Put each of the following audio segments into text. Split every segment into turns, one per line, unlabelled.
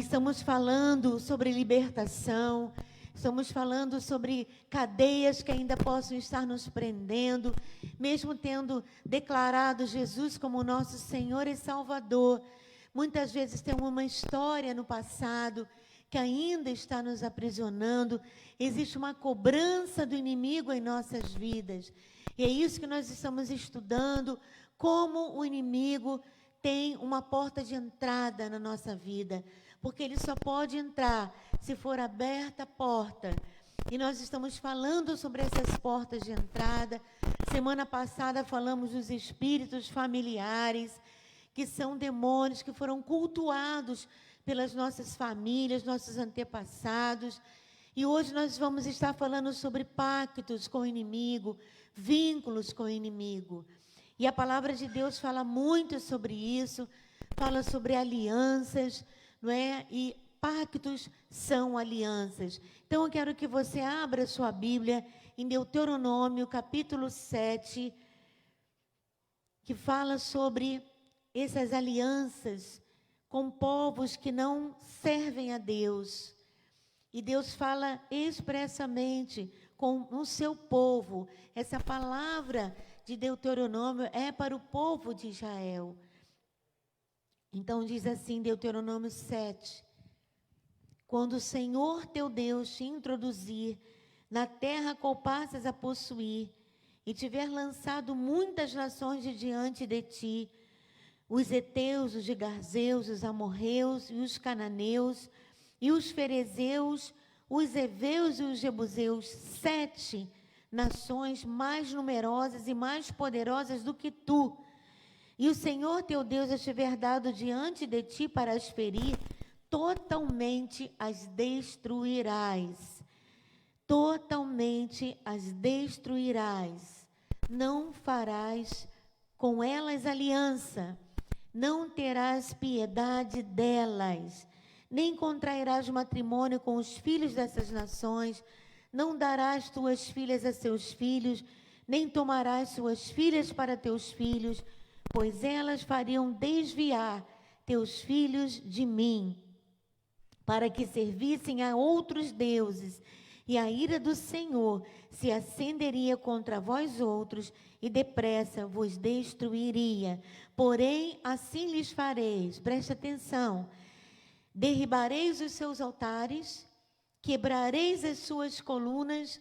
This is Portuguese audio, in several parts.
estamos falando sobre libertação, estamos falando sobre cadeias que ainda possam estar nos prendendo, mesmo tendo declarado Jesus como nosso Senhor e Salvador. Muitas vezes tem uma história no passado que ainda está nos aprisionando. Existe uma cobrança do inimigo em nossas vidas. E é isso que nós estamos estudando, como o inimigo tem uma porta de entrada na nossa vida. Porque ele só pode entrar se for aberta a porta. E nós estamos falando sobre essas portas de entrada. Semana passada falamos dos espíritos familiares, que são demônios que foram cultuados pelas nossas famílias, nossos antepassados. E hoje nós vamos estar falando sobre pactos com o inimigo, vínculos com o inimigo. E a palavra de Deus fala muito sobre isso, fala sobre alianças, não é? E pactos são alianças. Então eu quero que você abra sua Bíblia em Deuteronômio, capítulo 7, que fala sobre essas alianças com povos que não servem a Deus. E Deus fala expressamente com o seu povo. Essa palavra de Deuteronômio é para o povo de Israel. Então diz assim, Deuteronômio 7. Quando o Senhor teu Deus te introduzir na terra qual passas a possuir, e tiver lançado muitas nações de diante de ti, os heteus, os gigarzeus, os amorreus e os cananeus, e os ferezeus, os heveus e os jebuseus, 7 nações mais numerosas e mais poderosas do que tu. E o Senhor teu Deus estiver dado diante de ti para as ferir, totalmente as destruirás. Totalmente as destruirás. Não farás com elas aliança, não terás piedade delas, nem contrairás matrimônio com os filhos dessas nações, não darás tuas filhas a seus filhos, nem tomarás suas filhas para teus filhos, pois elas fariam desviar teus filhos de mim, para que servissem a outros deuses, e a ira do Senhor se acenderia contra vós outros, e depressa vos destruiria. Porém, assim lhes fareis, preste atenção, derribareis os seus altares, quebrareis as suas colunas,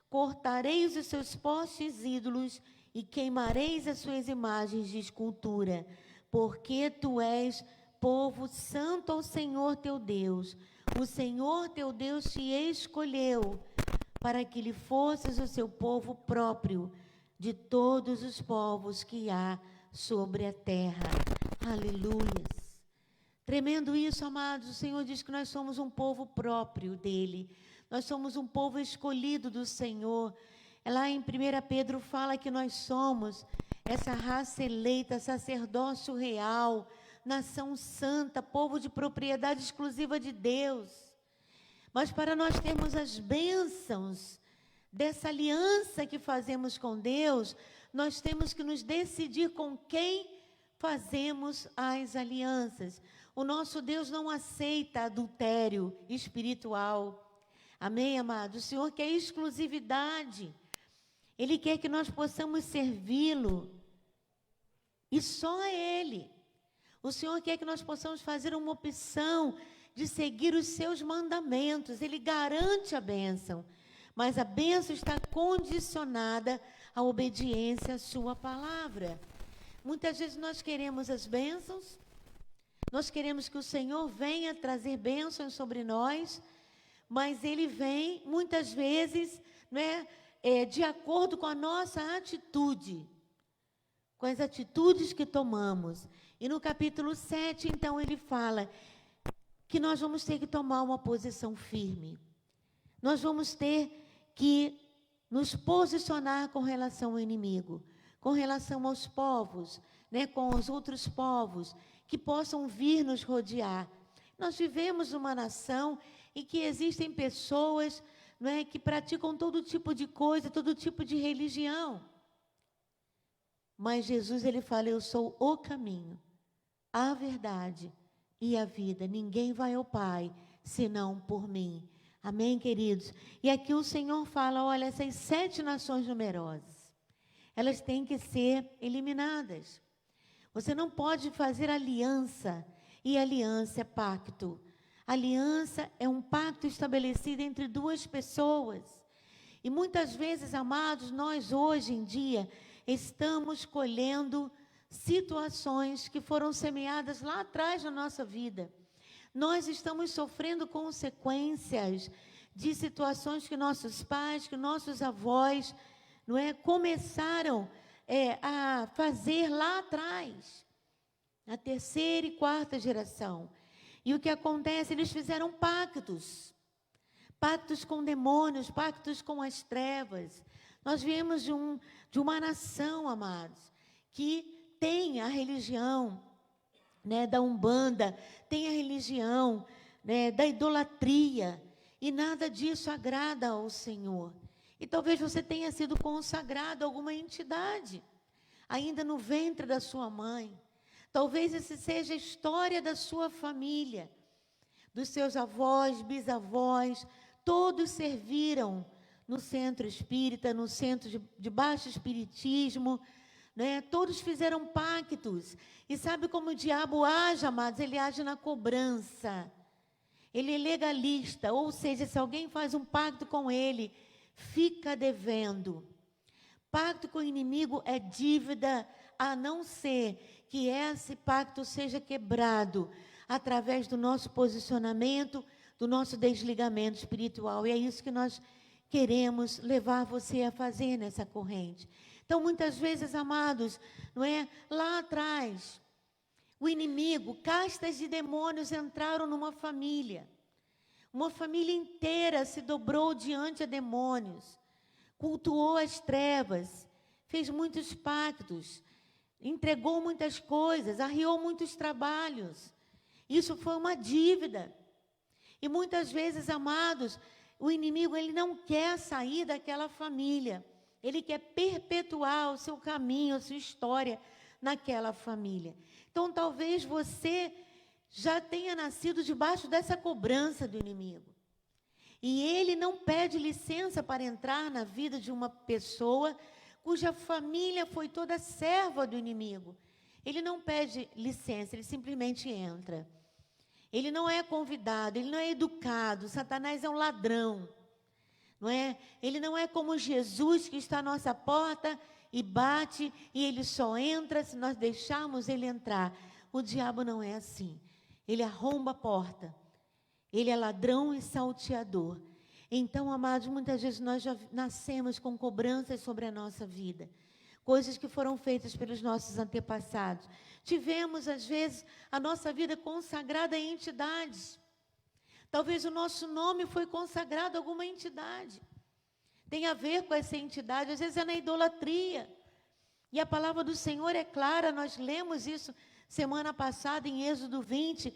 cortareis os seus postes ídolos, e queimareis as suas imagens de escultura, porque tu és povo santo ao Senhor teu Deus. O Senhor teu Deus te escolheu para que lhe fosses o seu povo próprio de todos os povos que há sobre a terra. Aleluias. Tremendo isso, amados, o Senhor diz que nós somos um povo próprio dele. Nós somos um povo escolhido do Senhor. Lá em 1 Pedro fala que nós somos essa raça eleita, sacerdócio real, nação santa, povo de propriedade exclusiva de Deus. Mas para nós termos as bênçãos dessa aliança que fazemos com Deus, nós temos que nos decidir com quem fazemos as alianças. O nosso Deus não aceita adultério espiritual. Amém, amados? O Senhor quer exclusividade. Ele quer que nós possamos servi-lo. E só a Ele. O Senhor quer que nós possamos fazer uma opção de seguir os seus mandamentos. Ele garante a bênção. Mas a bênção está condicionada à obediência à sua palavra. Muitas vezes nós queremos as bênçãos, nós queremos que o Senhor venha trazer bênçãos sobre nós, mas Ele vem, muitas vezes, de acordo com a nossa atitude, com as atitudes que tomamos. E no capítulo 7, então, ele fala que nós vamos ter que tomar uma posição firme. Nós vamos ter que nos posicionar com relação ao inimigo, com relação aos povos, com os outros povos, que possam vir nos rodear. Nós vivemos numa nação em que existem pessoas que praticam todo tipo de coisa, todo tipo de religião. Mas Jesus, ele fala, eu sou o caminho, a verdade e a vida. Ninguém vai ao Pai senão por mim. Amém, queridos? E aqui o Senhor fala, olha, essas 7 nações numerosas, elas têm que ser eliminadas. Você não pode fazer aliança, e aliança é pacto. Aliança é um pacto estabelecido entre 2 pessoas. E muitas vezes, amados, nós hoje em dia estamos colhendo situações que foram semeadas lá atrás na nossa vida. Nós estamos sofrendo consequências de situações que nossos pais, que nossos avós, não é, começaram a fazer lá atrás, na 3ª e 4ª geração. E o que acontece? Eles fizeram pactos com demônios, pactos com as trevas. Nós viemos de uma nação, amados, que tem a religião, né, da Umbanda, tem a religião, né, da idolatria, e nada disso agrada ao Senhor. E talvez você tenha sido consagrado a alguma entidade, ainda no ventre da sua mãe. Talvez essa seja a história da sua família, dos seus avós, bisavós, todos serviram no centro espírita, no centro de baixo espiritismo, né? Todos fizeram pactos. E sabe como o diabo age, amados? Ele age na cobrança. Ele é legalista, ou seja, se alguém faz um pacto com ele, fica devendo. Pacto com o inimigo é dívida, a não ser que esse pacto seja quebrado através do nosso posicionamento, do nosso desligamento espiritual. E é isso que nós queremos levar você a fazer nessa corrente. Então, muitas vezes, amados, não é? Lá atrás, o inimigo, castas de demônios entraram numa família. Uma família inteira se dobrou diante a demônios, cultuou as trevas, fez muitos pactos, entregou muitas coisas, arriou muitos trabalhos. Isso foi uma dívida. E muitas vezes, amados, o inimigo ele não quer sair daquela família. Ele quer perpetuar o seu caminho, a sua história naquela família. Então, talvez você já tenha nascido debaixo dessa cobrança do inimigo. E ele não pede licença para entrar na vida de uma pessoa cuja família foi toda serva do inimigo. Ele não pede licença, ele simplesmente entra. Ele não é convidado, ele não é educado. Satanás é um ladrão. Não é? Ele não é como Jesus que está à nossa porta e bate e ele só entra se nós deixarmos ele entrar. O diabo não é assim. Ele arromba a porta. Ele é ladrão e salteador. Então, amados, muitas vezes nós já nascemos com cobranças sobre a nossa vida. Coisas que foram feitas pelos nossos antepassados. Tivemos, às vezes, a nossa vida consagrada a entidades. Talvez o nosso nome foi consagrado a alguma entidade. Tem a ver com essa entidade, às vezes é na idolatria. E a palavra do Senhor é clara, nós lemos isso semana passada em Êxodo 20,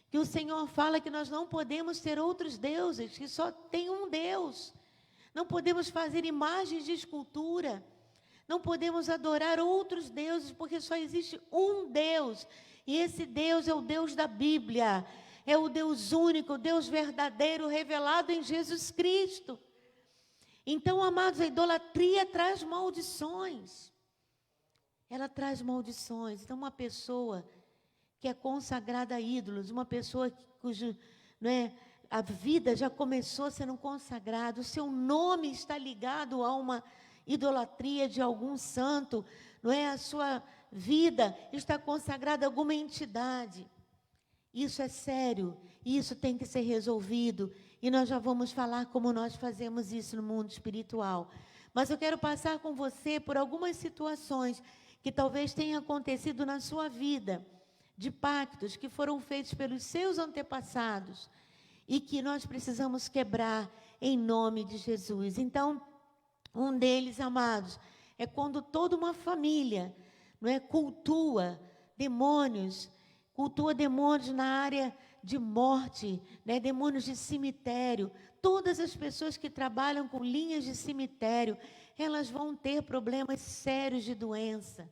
que o Senhor fala que nós não podemos ter outros deuses, que só tem um Deus. Não podemos fazer imagens de escultura. Não podemos adorar outros deuses, porque só existe um Deus. E esse Deus é o Deus da Bíblia. É o Deus único, o Deus verdadeiro, revelado em Jesus Cristo. Então, amados, a idolatria traz maldições. Ela traz maldições. Então, uma pessoa que é consagrada a ídolos, uma pessoa cujo, a vida já começou sendo consagrada, o seu nome está ligado a uma idolatria de algum santo, a sua vida está consagrada a alguma entidade. Isso é sério, isso tem que ser resolvido, e nós já vamos falar como nós fazemos isso no mundo espiritual. Mas eu quero passar com você por algumas situações que talvez tenham acontecido na sua vida, de pactos que foram feitos pelos seus antepassados, e que nós precisamos quebrar em nome de Jesus. Então, um deles, amados, é quando toda uma família cultua demônios na área de morte, demônios de cemitério. Todas as pessoas que trabalham com linhas de cemitério, elas vão ter problemas sérios de doença.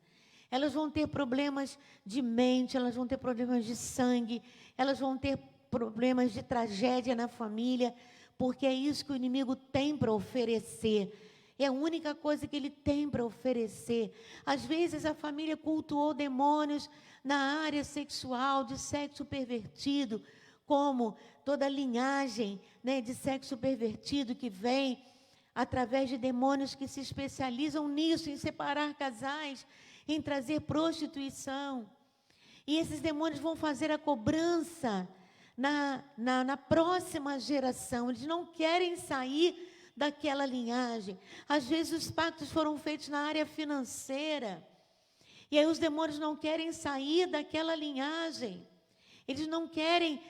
Elas vão ter problemas de mente, elas vão ter problemas de sangue, elas vão ter problemas de tragédia na família, porque é isso que o inimigo tem para oferecer. É a única coisa que ele tem para oferecer. Às vezes a família cultuou demônios na área sexual, de sexo pervertido, como toda a linhagem, né, de sexo pervertido que vem através de demônios que se especializam nisso, em separar casais, em trazer prostituição. E esses demônios vão fazer a cobrança na próxima geração. Eles não querem sair daquela linhagem. Às vezes os pactos foram feitos na área financeira. E aí os demônios não querem sair daquela linhagem. Eles não querem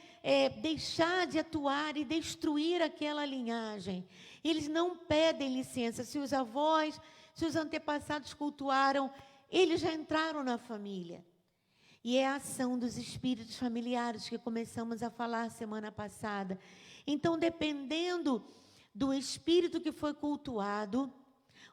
deixar de atuar e destruir aquela linhagem. Eles não pedem licença. Se os avós, se os antepassados cultuaram, eles já entraram na família. E é a ação dos espíritos familiares que começamos a falar semana passada. Então, dependendo do espírito que foi cultuado,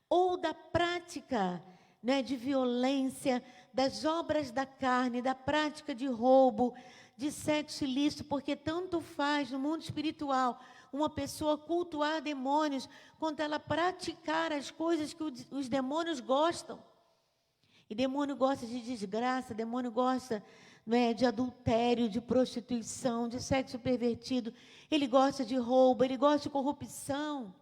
ou da prática, né, de violência, das obras da carne, da prática de roubo, de sexo ilícito, porque tanto faz no mundo espiritual uma pessoa cultuar demônios, quanto ela praticar as coisas que os demônios gostam. E demônio gosta de desgraça, demônio gosta, né, de adultério, de prostituição, de sexo pervertido. Ele gosta de roubo, ele gosta de corrupção.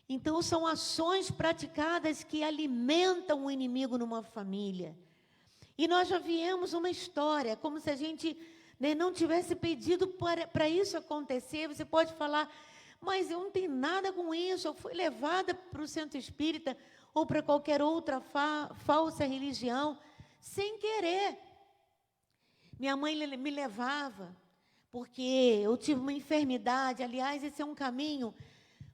Então, são ações praticadas que alimentam o inimigo numa família. E nós já viemos uma história, como se a gente, né, não tivesse pedido para isso acontecer. Você pode falar, mas eu não tenho nada com isso, eu fui levada para o centro espírita ou para qualquer outra falsa religião, sem querer. Minha mãe me levava, porque eu tive uma enfermidade. Aliás, esse é um caminho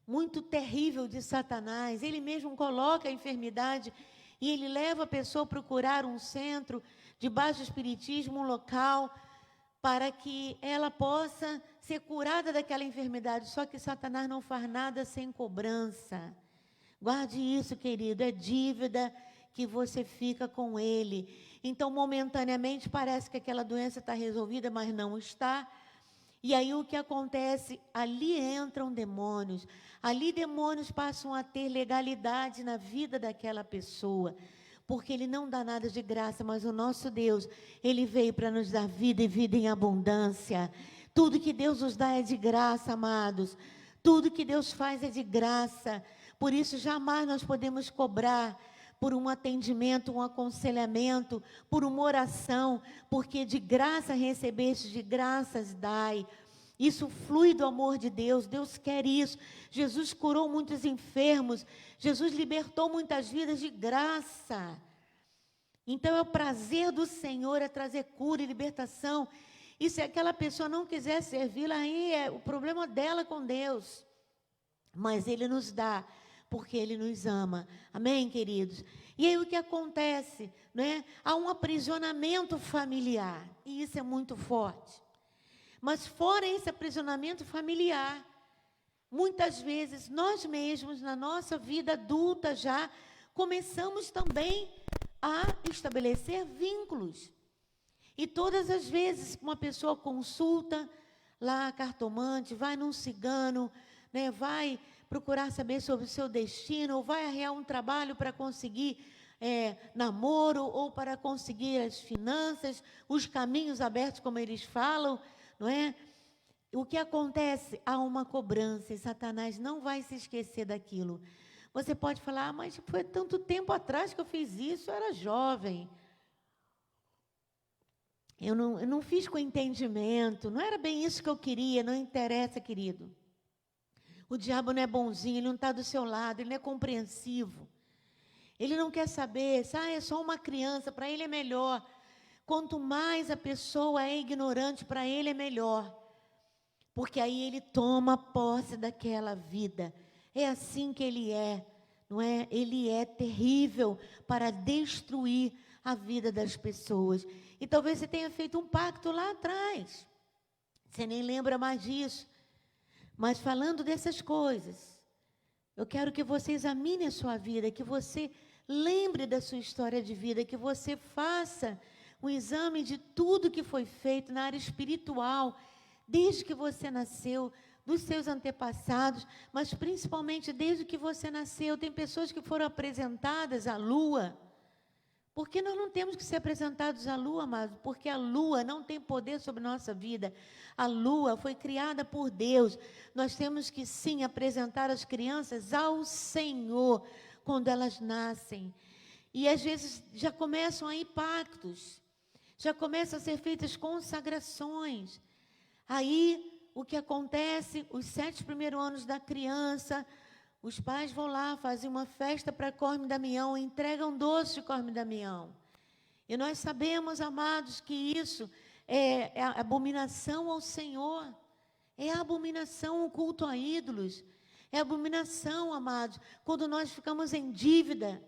muito terrível de Satanás. Ele mesmo coloca a enfermidade e ele leva a pessoa a procurar um centro de baixo espiritismo, um local, para que ela possa ser curada daquela enfermidade. Só que Satanás não faz nada sem cobrança. Guarde isso, querido, é dívida que você fica com ele. Então, momentaneamente, parece que aquela doença está resolvida, mas não está. E aí o que acontece? Ali entram demônios. Ali demônios passam a ter legalidade na vida daquela pessoa. Porque ele não dá nada de graça, mas o nosso Deus, ele veio para nos dar vida e vida em abundância. Tudo que Deus nos dá é de graça, amados. Tudo que Deus faz é de graça. Por isso, jamais nós podemos cobrar por um atendimento, um aconselhamento, por uma oração, porque de graça recebeste, de graças dai. Isso flui do amor de Deus, Deus quer isso. Jesus curou muitos enfermos, Jesus libertou muitas vidas de graça. Então, é o prazer do Senhor é trazer cura e libertação. E se aquela pessoa não quiser servi-la, aí é o problema dela com Deus. Mas Ele nos dá, porque Ele nos ama. Amém, queridos? E aí o que acontece, né? Há um aprisionamento familiar, e isso é muito forte. Mas fora esse aprisionamento familiar, muitas vezes nós mesmos, na nossa vida adulta já, começamos também a estabelecer vínculos. E todas as vezes uma pessoa consulta lá a cartomante, vai num cigano, né, vai procurar saber sobre o seu destino, ou vai arrear um trabalho para conseguir namoro, ou para conseguir as finanças, os caminhos abertos, como eles falam, não é? O que acontece? Há uma cobrança, e Satanás não vai se esquecer daquilo. Você pode falar, mas foi tanto tempo atrás que eu fiz isso, eu era jovem. Eu não fiz com entendimento, não era bem isso que eu queria, não interessa, querido. O diabo não é bonzinho, ele não está do seu lado, ele não é compreensivo. Ele não quer saber, é só uma criança, para ele é melhor. Quanto mais a pessoa é ignorante, para ele é melhor. Porque aí ele toma posse daquela vida. É assim que ele é, não é? Ele é terrível para destruir a vida das pessoas. E talvez você tenha feito um pacto lá atrás. Você nem lembra mais disso. Mas falando dessas coisas, eu quero que você examine a sua vida, que você lembre da sua história de vida, que você faça um exame de tudo que foi feito na área espiritual, desde que você nasceu, dos seus antepassados, mas principalmente desde que você nasceu. Tem pessoas que foram apresentadas à lua. Por que nós não temos que ser apresentados à lua, amados? Porque a lua não tem poder sobre nossa vida. A lua foi criada por Deus. Nós temos que, sim, apresentar as crianças ao Senhor quando elas nascem. E às vezes já começam aí pactos, já começam a ser feitas consagrações. Aí, o que acontece, os 7 primeiros anos da criança, os pais vão lá, fazem uma festa para Cosme e Damião, entregam doce de Cosme e Damião. E nós sabemos, amados, que isso é abominação ao Senhor. É abominação o culto a ídolos. É abominação, amados, quando nós ficamos em dívida,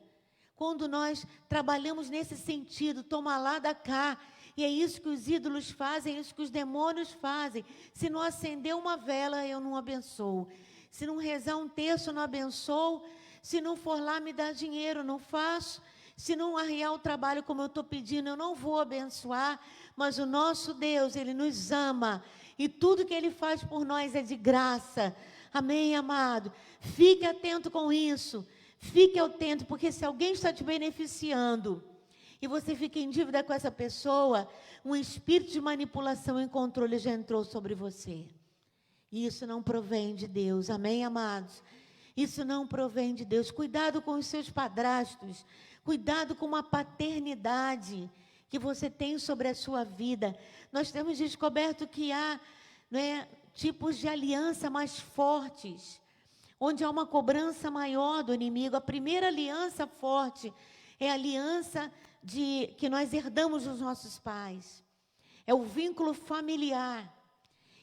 quando nós trabalhamos nesse sentido, toma lá, dá cá. E é isso que os ídolos fazem, é isso que os demônios fazem. Se não acender uma vela, eu não abençoo. Se não rezar um terço, eu não abençoo. Se não for lá me dar dinheiro, eu não faço. Se não arriar o trabalho como eu estou pedindo, eu não vou abençoar. Mas o nosso Deus, Ele nos ama. E tudo que Ele faz por nós é de graça. Amém, amado? Fique atento com isso. Fique atento, porque se alguém está te beneficiando e você fica em dívida com essa pessoa, um espírito de manipulação e controle já entrou sobre você. E isso não provém de Deus. Amém, amados? Isso não provém de Deus. Cuidado com os seus padrastos. Cuidado com a paternidade que você tem sobre a sua vida. Nós temos descoberto que há, tipos de aliança mais fortes, onde há uma cobrança maior do inimigo. A primeira aliança forte é a aliança que nós herdamos dos nossos pais. É o vínculo familiar.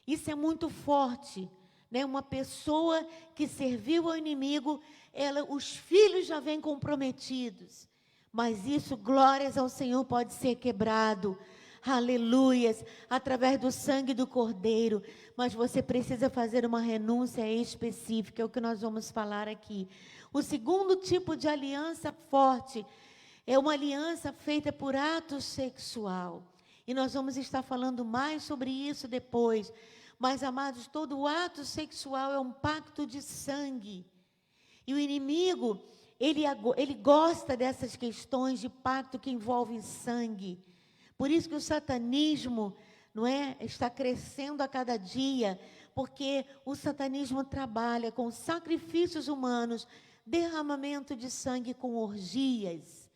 Isso é muito forte, né? Uma pessoa que serviu ao inimigo, os filhos já vêm comprometidos. Mas isso, glórias ao Senhor, pode ser quebrado. Aleluias, através do sangue do Cordeiro. Mas você precisa fazer uma renúncia específica, é o que nós vamos falar aqui. O segundo tipo de aliança forte é uma aliança feita por ato sexual. E nós vamos estar falando mais sobre isso depois. Mas, amados, todo ato sexual é um pacto de sangue. E o inimigo, ele gosta dessas questões de pacto que envolvem sangue. Por isso que o satanismo, está crescendo a cada dia, porque o satanismo trabalha com sacrifícios humanos, derramamento de sangue com orgias.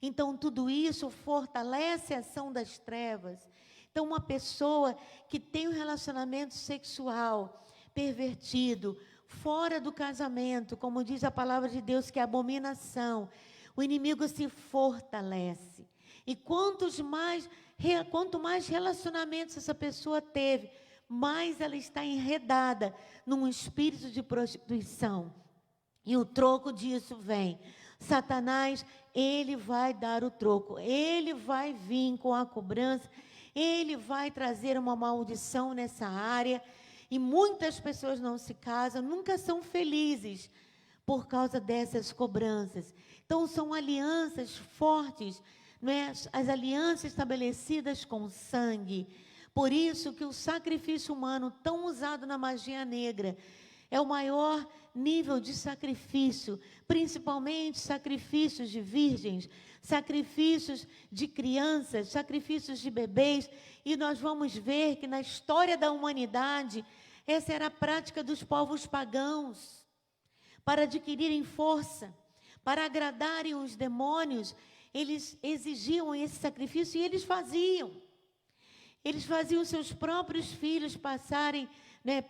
Então, tudo isso fortalece a ação das trevas. Então, uma pessoa que tem um relacionamento sexual pervertido, fora do casamento, como diz a palavra de Deus, que é abominação, o inimigo se fortalece. E quanto mais relacionamentos essa pessoa teve, mais ela está enredada num espírito de prostituição. E o troco disso vem. Satanás, ele vai dar o troco. Ele vai vir com a cobrança. Ele vai trazer uma maldição nessa área. E muitas pessoas não se casam, nunca são felizes por causa dessas cobranças. Então, são alianças fortes, as alianças estabelecidas com sangue. Por isso que o sacrifício humano, tão usado na magia negra, é o maior nível de sacrifício, principalmente sacrifícios de virgens, sacrifícios de crianças, sacrifícios de bebês. E nós vamos ver que na história da humanidade, essa era a prática dos povos pagãos. Para adquirirem força, para agradarem os demônios, eles exigiam esse sacrifício e eles faziam. Eles faziam seus próprios filhos passarem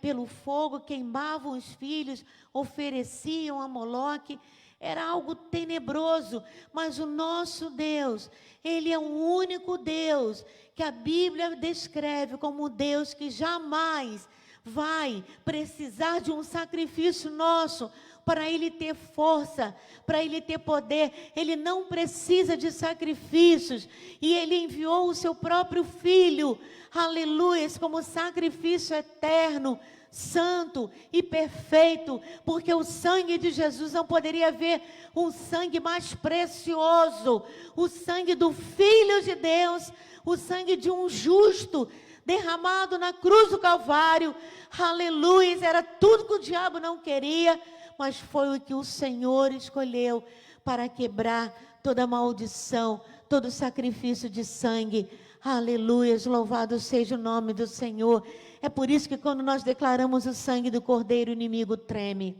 pelo fogo, queimavam os filhos, ofereciam a Moloque. Era algo tenebroso, mas o nosso Deus, Ele é o único Deus que a Bíblia descreve como o Deus que jamais vai precisar de um sacrifício nosso, para ele ter força, para ele ter poder. Ele não precisa de sacrifícios. E ele enviou o seu próprio Filho, aleluia, como sacrifício eterno, santo e perfeito, porque o sangue de Jesus, não poderia haver um sangue mais precioso, o sangue do Filho de Deus, o sangue de um justo, derramado na cruz do Calvário, aleluia. Era tudo que o diabo não queria, mas foi o que o Senhor escolheu para quebrar toda maldição, todo sacrifício de sangue. Aleluia, louvado seja o nome do Senhor. É por isso que quando nós declaramos o sangue do Cordeiro, o inimigo treme.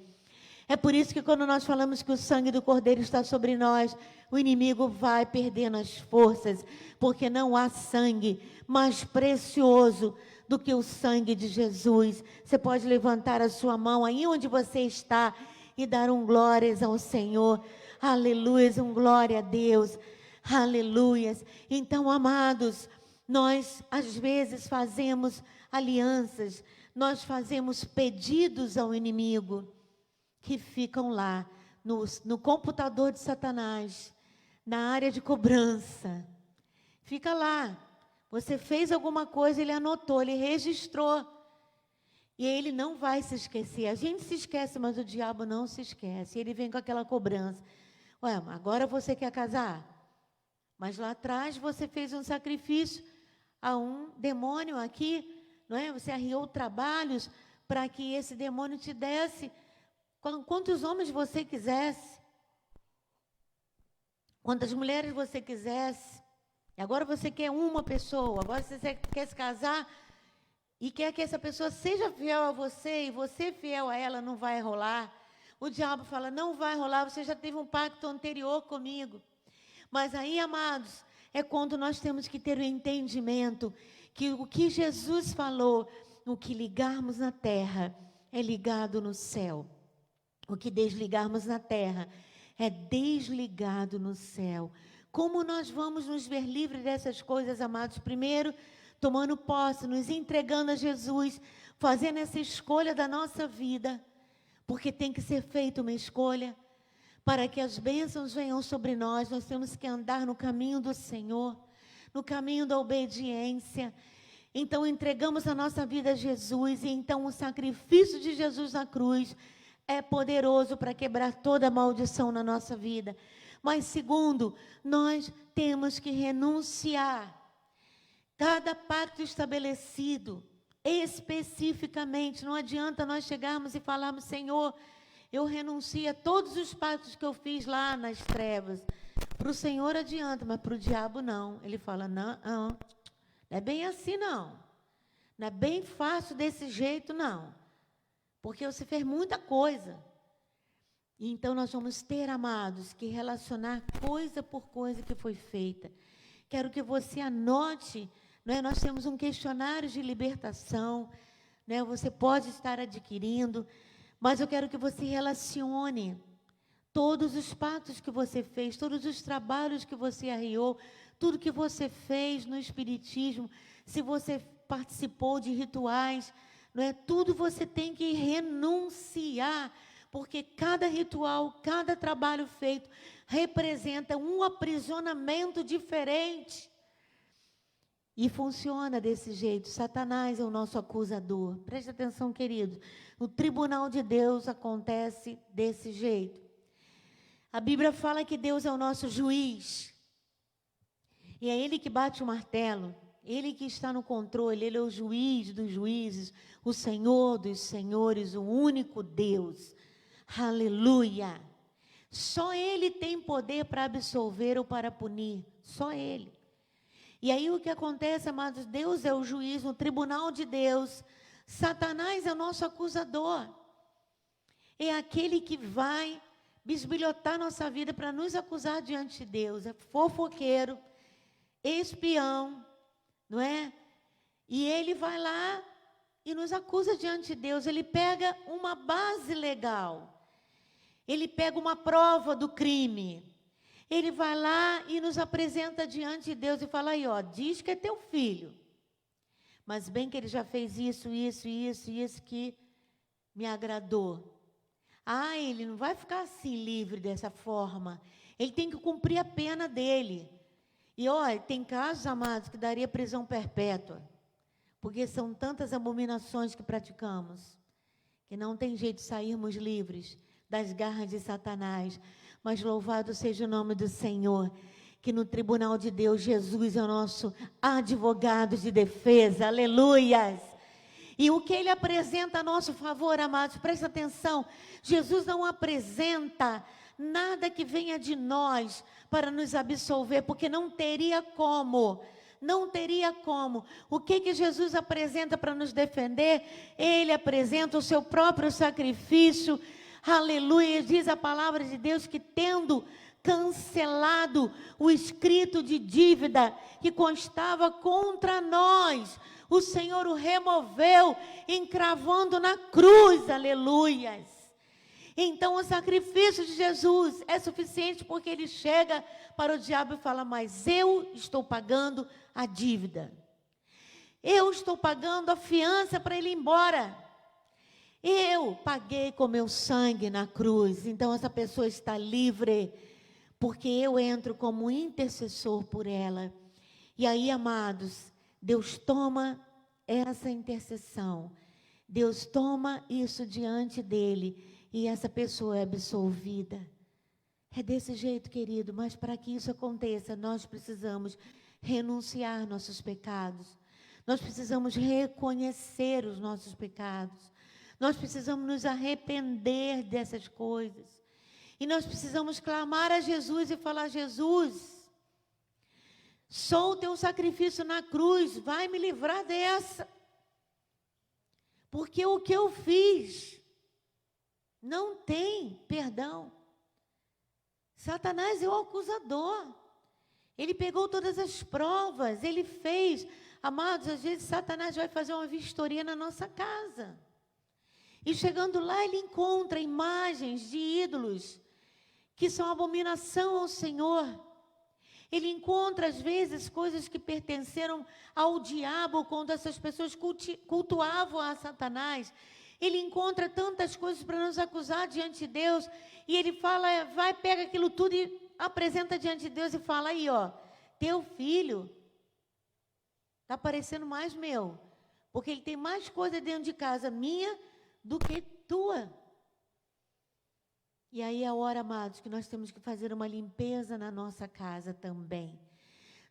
É por isso que quando nós falamos que o sangue do Cordeiro está sobre nós, o inimigo vai perdendo as forças, porque não há sangue mais precioso do que o sangue de Jesus. Você pode levantar a sua mão aí onde você está e dar glórias ao Senhor. Aleluia, glória a Deus. Aleluia. Então, amados, nós às vezes fazemos alianças, nós fazemos pedidos ao inimigo, que ficam lá no computador de Satanás, na área de cobrança. Fica lá. Você fez alguma coisa, ele anotou, ele registrou. E ele não vai se esquecer. A gente se esquece, mas o diabo não se esquece. Ele vem com aquela cobrança. Ué, agora você quer casar? Mas lá atrás você fez um sacrifício a um demônio aqui, não é? Você arriou trabalhos para que esse demônio te desse quantos homens você quisesse, quantas mulheres você quisesse. E agora você quer uma pessoa, agora você quer se casar e quer que essa pessoa seja fiel a você e você fiel a ela. Não vai rolar. O diabo fala, não vai rolar, você já teve um pacto anterior comigo. Mas aí, amados, é quando nós temos que ter o entendimento que o que Jesus falou, o que ligarmos na terra é ligado no céu. O que desligarmos na terra é desligado no céu. Como nós vamos nos ver livres dessas coisas, amados? Primeiro, tomando posse, nos entregando a Jesus, fazendo essa escolha da nossa vida, porque tem que ser feita uma escolha. Para que as bênçãos venham sobre nós, nós temos que andar no caminho do Senhor, no caminho da obediência. Então, entregamos a nossa vida a Jesus, e então o sacrifício de Jesus na cruz é poderoso para quebrar toda a maldição na nossa vida. Mas segundo, nós temos que renunciar. Cada pacto estabelecido, especificamente, não adianta nós chegarmos e falarmos, Senhor, eu renuncio a todos os pactos que eu fiz lá nas trevas. Para o Senhor adianta, mas para o diabo não. Ele fala, não é bem assim não. Não é bem fácil desse jeito não. Porque você fez muita coisa. E então nós vamos ter, amados, que relacionar coisa por coisa que foi feita. Quero que você anote, não é? Nós temos um questionário de libertação, né? Você pode estar adquirindo, mas eu quero que você relacione todos os pactos que você fez, todos os trabalhos que você arriou, tudo que você fez no espiritismo, se você participou de rituais, não é? Tudo você tem que renunciar, porque cada ritual, cada trabalho feito representa um aprisionamento diferente. E funciona desse jeito. Satanás é o nosso acusador. Preste atenção, querido. No tribunal de Deus acontece desse jeito. A Bíblia fala que Deus é o nosso juiz. E é Ele que bate o martelo. Ele que está no controle. Ele é o juiz dos juízes. O Senhor dos senhores. O único Deus. Aleluia. Só Ele tem poder para absolver ou para punir. Só Ele. E aí o que acontece, amados? Deus é o juiz no tribunal de Deus. Satanás é o nosso acusador. É aquele que vai bisbilhotar nossa vida para nos acusar diante de Deus. É fofoqueiro, espião, não é? E ele vai lá e nos acusa diante de Deus. Ele pega uma base legal. Ele pega uma prova do crime. Ele vai lá e nos apresenta diante de Deus e fala aí, ó, diz que é teu filho. Mas bem que ele já fez isso que me agradou. ele não vai ficar assim livre dessa forma. Ele tem que cumprir a pena dele. E olha, tem casos, amados, que daria prisão perpétua. Porque são tantas abominações que praticamos, que não tem jeito de sairmos livres das garras de Satanás. Mas louvado seja o nome do Senhor, que no tribunal de Deus, Jesus é o nosso advogado de defesa. Aleluias! E o que ele apresenta a nosso favor, amados, presta atenção, Jesus não apresenta nada que venha de nós para nos absolver, porque não teria como. Não teria como. O que Jesus apresenta para nos defender? Ele apresenta o seu próprio sacrifício. Aleluia, diz a palavra de Deus que tendo cancelado o escrito de dívida que constava contra nós, o Senhor o removeu, encravando na cruz, aleluias. Então o sacrifício de Jesus é suficiente, porque ele chega para o diabo e fala: mas eu estou pagando a dívida. Eu estou pagando a fiança para ele ir embora. Eu paguei com meu sangue na cruz. Então essa pessoa está livre, porque eu entro como intercessor por ela. E aí, amados, Deus toma essa intercessão. Deus toma isso diante dele. E essa pessoa é absolvida. É desse jeito, querido. Mas para que isso aconteça, nós precisamos renunciar nossos pecados. Nós precisamos reconhecer os nossos pecados. Nós precisamos nos arrepender dessas coisas. E nós precisamos clamar a Jesus e falar: Jesus, sou o teu sacrifício na cruz, vai me livrar dessa. Porque o que eu fiz não tem perdão. Satanás é o acusador. Ele pegou todas as provas, ele fez. Amados, às vezes Satanás vai fazer uma vistoria na nossa casa. E chegando lá, ele encontra imagens de ídolos que são abominação ao Senhor. Ele encontra, às vezes, coisas que pertenceram ao diabo, quando essas pessoas cultuavam a Satanás. Ele encontra tantas coisas para nos acusar diante de Deus. E ele fala, vai, pega aquilo tudo e apresenta diante de Deus e fala: aí, ó, teu filho está parecendo mais meu. Porque ele tem mais coisa dentro de casa minha do que tua. E aí é a hora, amados, que nós temos que fazer uma limpeza na nossa casa também.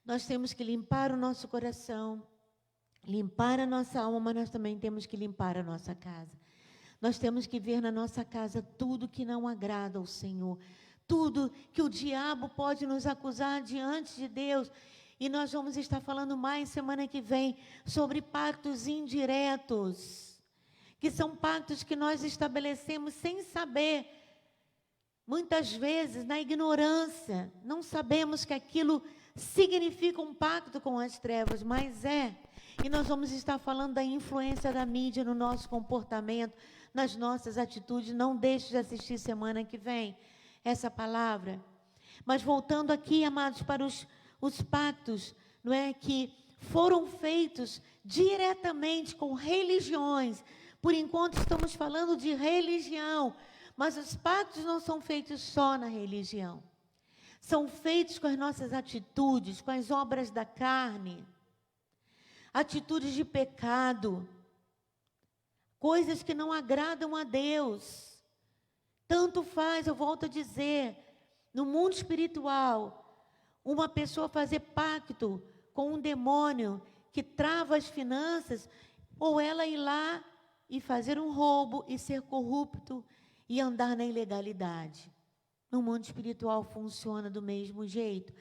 Nós temos que limpar o nosso coração, limpar a nossa alma, mas nós também temos que limpar a nossa casa. Nós temos que ver na nossa casa tudo que não agrada ao Senhor, tudo que o diabo pode nos acusar diante de Deus. E nós vamos estar falando mais semana que vem sobre pactos indiretos, que são pactos que nós estabelecemos sem saber. Muitas vezes, na ignorância, não sabemos que aquilo significa um pacto com as trevas, mas é. E nós vamos estar falando da influência da mídia no nosso comportamento, nas nossas atitudes. Não deixe de assistir semana que vem essa palavra. Mas voltando aqui, amados, para os pactos, não é, que foram feitos diretamente com religiões. Por enquanto estamos falando de religião, mas os pactos não são feitos só na religião. São feitos com as nossas atitudes, com as obras da carne, atitudes de pecado, coisas que não agradam a Deus. Tanto faz, eu volto a dizer, no mundo espiritual, uma pessoa fazer pacto com um demônio que trava as finanças, ou ela ir lá e fazer um roubo e ser corrupto e andar na ilegalidade. No mundo espiritual funciona do mesmo jeito.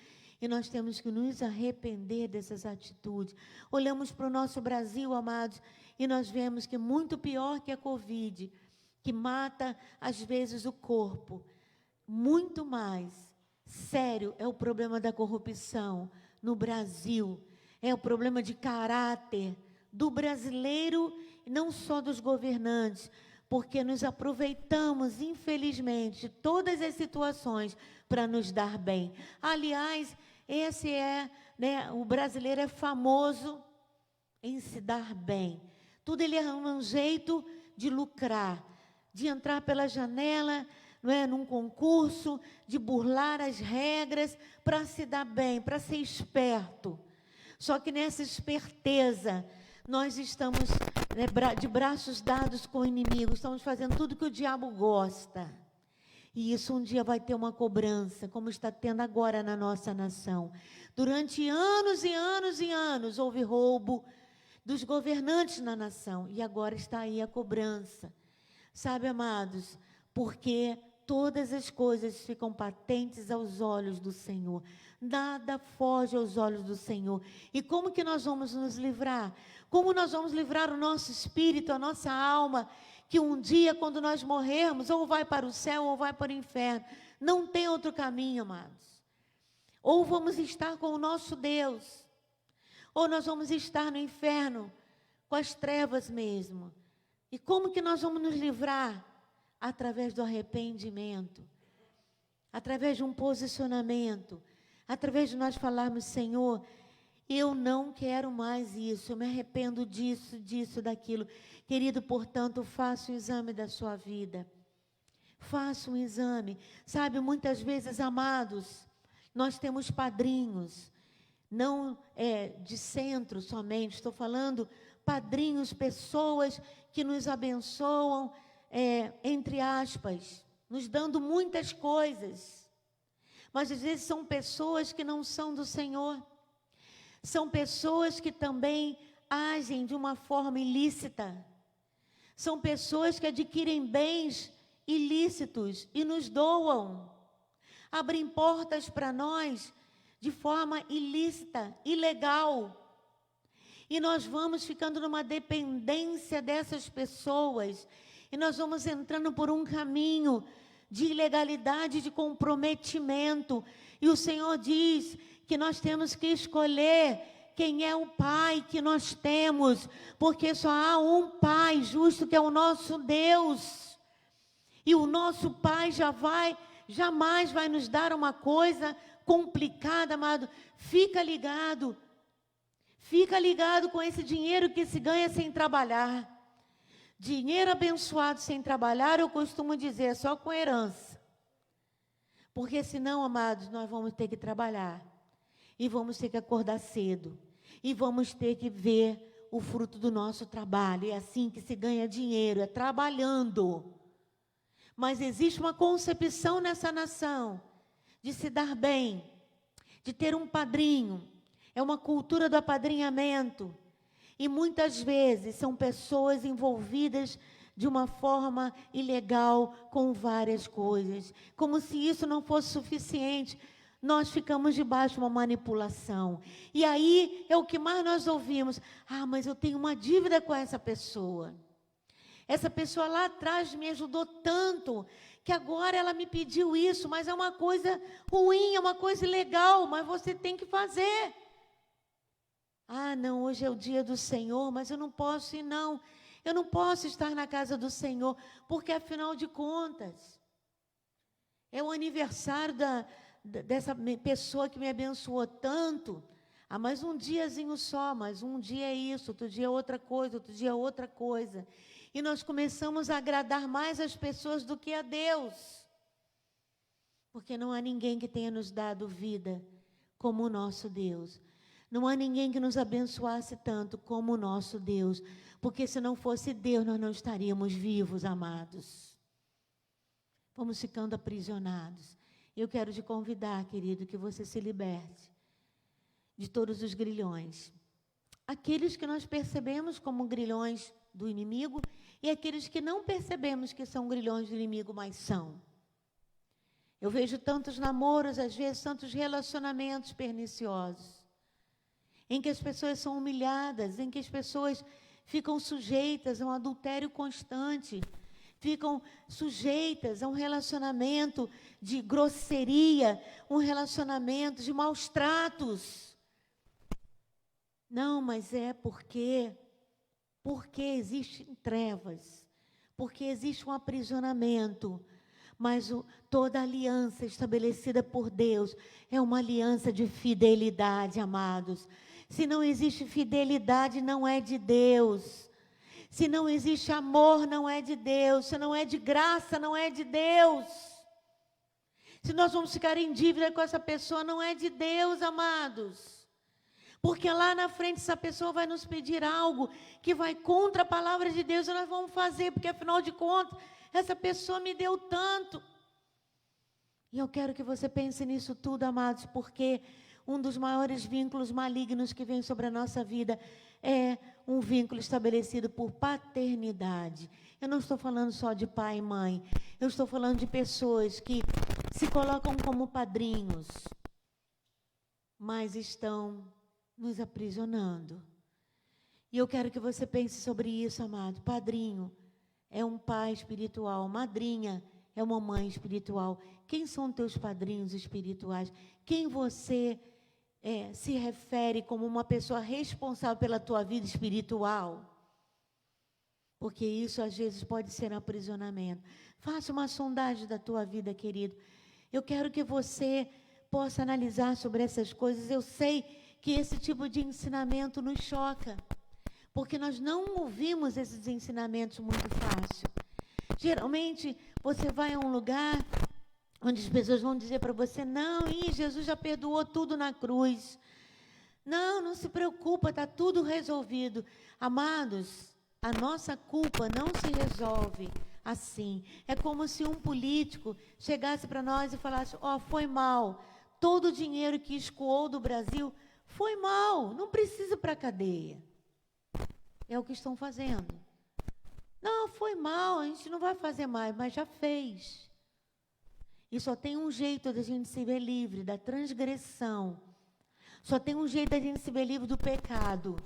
E nós temos que nos arrepender dessas atitudes. Olhamos para o nosso Brasil, amados, e nós vemos que muito pior que a Covid, que mata às vezes o corpo, muito mais sério é o problema da corrupção no Brasil. É o problema de caráter do brasileiro e não só dos governantes, porque nos aproveitamos, infelizmente, de todas as situações para nos dar bem. Aliás, esse é, né, o brasileiro é famoso em se dar bem. Tudo ele arruma um jeito de lucrar. de entrar pela janela, não é, num concurso, de burlar as regras para se dar bem, para ser esperto. Só que nessa esperteza, nós estamos, né, de braços dados com o inimigo, estamos fazendo tudo que o diabo gosta. E isso um dia vai ter uma cobrança, como está tendo agora na nossa nação. Durante anos e anos e anos, houve roubo dos governantes na nação. E agora está aí a cobrança. Sabe, amados, porque todas as coisas ficam patentes aos olhos do Senhor. Nada foge aos olhos do Senhor. E como que nós vamos nos livrar? Como nós vamos livrar o nosso espírito, a nossa alma, que um dia, quando nós morrermos, ou vai para o céu ou vai para o inferno. Não tem outro caminho, amados. Ou vamos estar com o nosso Deus, ou nós vamos estar no inferno, com as trevas mesmo. E como que nós vamos nos livrar? Através do arrependimento, através de um posicionamento, através de nós falarmos: Senhor, eu não quero mais isso, eu me arrependo disso, daquilo. Querido, portanto, faça um exame da sua vida. Faça um exame. Sabe, muitas vezes, amados, nós temos padrinhos, não de centro somente, estou falando padrinhos, pessoas que nos abençoam, entre aspas, nos dando muitas coisas. Mas às vezes são pessoas que não são do Senhor. São pessoas que também agem de uma forma ilícita. São pessoas que adquirem bens ilícitos e nos doam. Abrem portas para nós de forma ilícita, ilegal. E nós vamos ficando numa dependência dessas pessoas. E nós vamos entrando por um caminho de ilegalidade, de comprometimento. E o Senhor diz que nós temos que escolher quem é o Pai que nós temos, porque só há um Pai justo, que é o nosso Deus. E o nosso Pai jamais vai nos dar uma coisa complicada, amado. Fica ligado com esse dinheiro que se ganha sem trabalhar. Dinheiro abençoado sem trabalhar, eu costumo dizer, é só com herança. Porque senão, amados, nós vamos ter que trabalhar. E vamos ter que acordar cedo. E vamos ter que ver o fruto do nosso trabalho. É assim que se ganha dinheiro, é trabalhando. Mas existe uma concepção nessa nação de se dar bem, de ter um padrinho. É uma cultura do apadrinhamento. E muitas vezes são pessoas envolvidas de uma forma ilegal com várias coisas. Como se isso não fosse suficiente, nós ficamos debaixo de uma manipulação. E aí é o que mais nós ouvimos: ah, mas eu tenho uma dívida com essa pessoa. Essa pessoa lá atrás me ajudou tanto, que agora ela me pediu isso, mas é uma coisa ruim, é uma coisa ilegal, mas você tem que fazer. Ah, não, hoje é o dia do Senhor, mas eu não posso ir, não. Eu não posso estar na casa do Senhor, porque afinal de contas, é o aniversário dessa pessoa que me abençoou tanto. Ah, mas um diazinho só, mas um dia é isso, outro dia é outra coisa, outro dia é outra coisa. E nós começamos a agradar mais as pessoas do que a Deus. Porque não há ninguém que tenha nos dado vida como o nosso Deus. Não há ninguém que nos abençoasse tanto como o nosso Deus. Porque se não fosse Deus, nós não estaríamos vivos, amados. Vamos ficando aprisionados. Eu quero te convidar, querido, que você se liberte de todos os grilhões. Aqueles que nós percebemos como grilhões do inimigo e aqueles que não percebemos que são grilhões do inimigo, mas são. Eu vejo tantos namoros, às vezes, tantos relacionamentos perniciosos, em que as pessoas são humilhadas, em que as pessoas ficam sujeitas a um adultério constante, ficam sujeitas a um relacionamento de grosseria, um relacionamento de maus tratos. Não, mas é porque existem trevas, porque existe um aprisionamento. Mas toda aliança estabelecida por Deus é uma aliança de fidelidade, amados. Se não existe fidelidade, não é de Deus. Se não existe amor, não é de Deus. Se não é de graça, não é de Deus. Se nós vamos ficar em dívida com essa pessoa, não é de Deus, amados. Porque lá na frente essa pessoa vai nos pedir algo que vai contra a palavra de Deus e nós vamos fazer, porque afinal de contas, essa pessoa me deu tanto. E eu quero que você pense nisso tudo, amados, porque um dos maiores vínculos malignos que vem sobre a nossa vida é um vínculo estabelecido por paternidade. Eu não estou falando só de pai e mãe, eu estou falando de pessoas que se colocam como padrinhos, mas estão nos aprisionando. E eu quero que você pense sobre isso, amado. Padrinho é um pai espiritual, madrinha é uma mãe espiritual. Quem são teus padrinhos espirituais? Quem você se refere como uma pessoa responsável pela tua vida espiritual? Porque isso às vezes pode ser um aprisionamento. Faça uma sondagem da tua vida, querido. Eu quero que você possa analisar sobre essas coisas. Eu sei que esse tipo de ensinamento nos choca, porque nós não ouvimos esses ensinamentos muito fácil. Geralmente, você vai a um lugar onde as pessoas vão dizer para você, não, Jesus já perdoou tudo na cruz. Não se preocupa, está tudo resolvido. Amados, a nossa culpa não se resolve assim. É como se um político chegasse para nós e falasse, foi mal, todo o dinheiro que escoou do Brasil foi mal, não precisa ir para a cadeia. É o que estão fazendo. Não, foi mal, a gente não vai fazer mais, mas já fez. E só tem um jeito da gente se ver livre da transgressão. Só tem um jeito da gente se ver livre do pecado.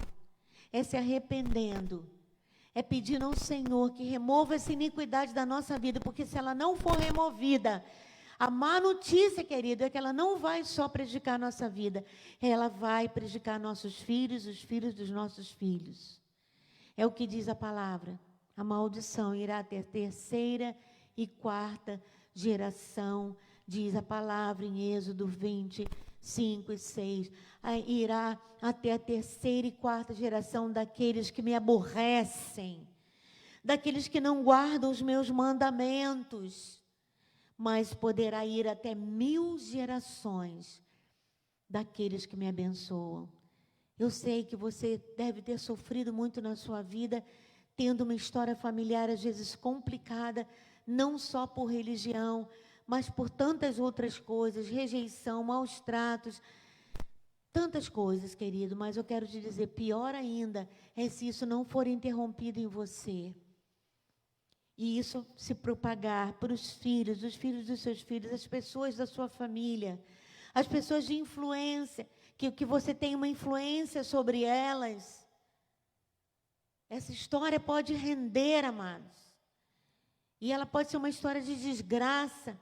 É se arrependendo. É pedindo ao Senhor que remova essa iniquidade da nossa vida, porque se ela não for removida, a má notícia, querido, é que ela não vai só prejudicar a nossa vida, ela vai prejudicar nossos filhos, os filhos dos nossos filhos. É o que diz a palavra. A maldição irá ter terceira e quarta geração, diz a palavra em Êxodo 25 e 6. Irá até a terceira e quarta geração daqueles que me aborrecem, daqueles que não guardam os meus mandamentos, mas poderá ir até 1000 gerações daqueles que me abençoam. Eu sei que você deve ter sofrido muito na sua vida, tendo uma história familiar às vezes complicada, não só por religião, mas por tantas outras coisas, rejeição, maus tratos, tantas coisas, querido. Mas eu quero te dizer, pior ainda é se isso não for interrompido em você. E isso se propagar para os filhos dos seus filhos, as pessoas da sua família, as pessoas de influência, que você tem uma influência sobre elas. Essa história pode render, amados. E ela pode ser uma história de desgraça.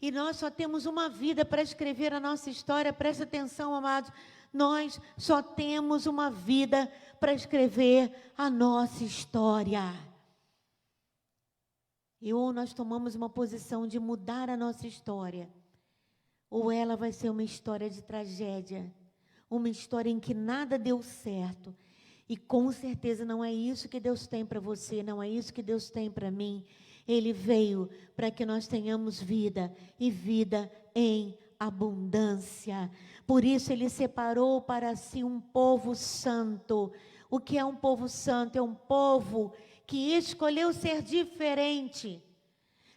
E nós só temos uma vida para escrever a nossa história. Preste atenção, amados. Nós só temos uma vida para escrever a nossa história. E ou nós tomamos uma posição de mudar a nossa história, ou ela vai ser uma história de tragédia. Uma história em que nada deu certo. E com certeza não é isso que Deus tem para você, não é isso que Deus tem para mim. Ele veio para que nós tenhamos vida, e vida em abundância. Por isso Ele separou para si um povo santo. O que é um povo santo? É um povo que escolheu ser diferente.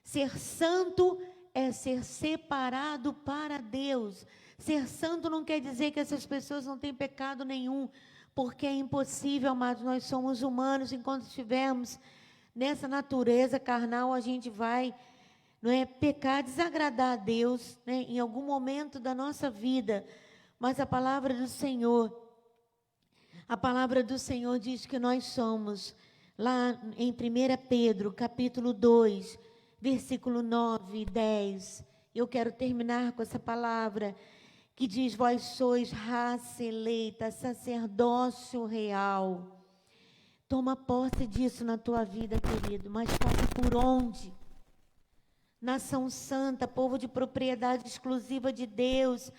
Ser santo é ser separado para Deus. Ser santo não quer dizer que essas pessoas não têm pecado nenhum, porque é impossível, amados. Nós somos humanos, enquanto estivermos nessa natureza carnal, a gente vai, pecar, desagradar a Deus, em algum momento da nossa vida. Mas a palavra do Senhor diz que nós somos, lá em 1 Pedro, capítulo 2, versículo 9 e 10. Eu quero terminar com essa palavra, que diz, vós sois raça eleita, sacerdócio real. Toma posse disso na tua vida, querido, mas passa por onde? Nação santa, povo de propriedade exclusiva de Deus,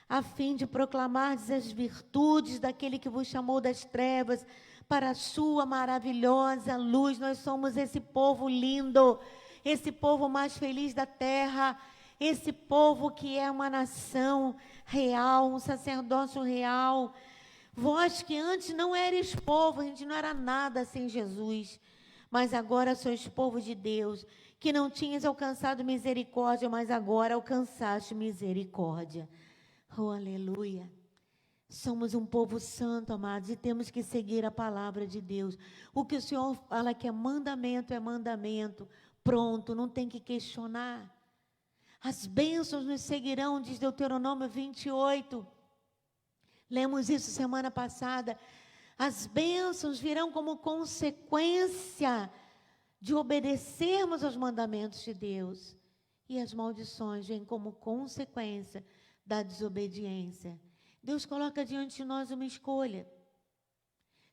a fim de proclamar as virtudes daquele que vos chamou das trevas para a sua maravilhosa luz. Nós somos esse povo lindo, esse povo mais feliz da terra, esse povo que é uma nação real, um sacerdócio real. Vós que antes não eres povo, a gente não era nada sem Jesus, mas agora sois povo de Deus, que não tinhas alcançado misericórdia, mas agora alcançaste misericórdia. Oh, aleluia. Somos um povo santo, amados, e temos que seguir a palavra de Deus. O que o Senhor fala que é mandamento, pronto, não tem que questionar. As bênçãos nos seguirão, diz Deuteronômio 28. Lemos isso semana passada. As bênçãos virão como consequência de obedecermos aos mandamentos de Deus. E as maldições vêm como consequência da desobediência. Deus coloca diante de nós uma escolha.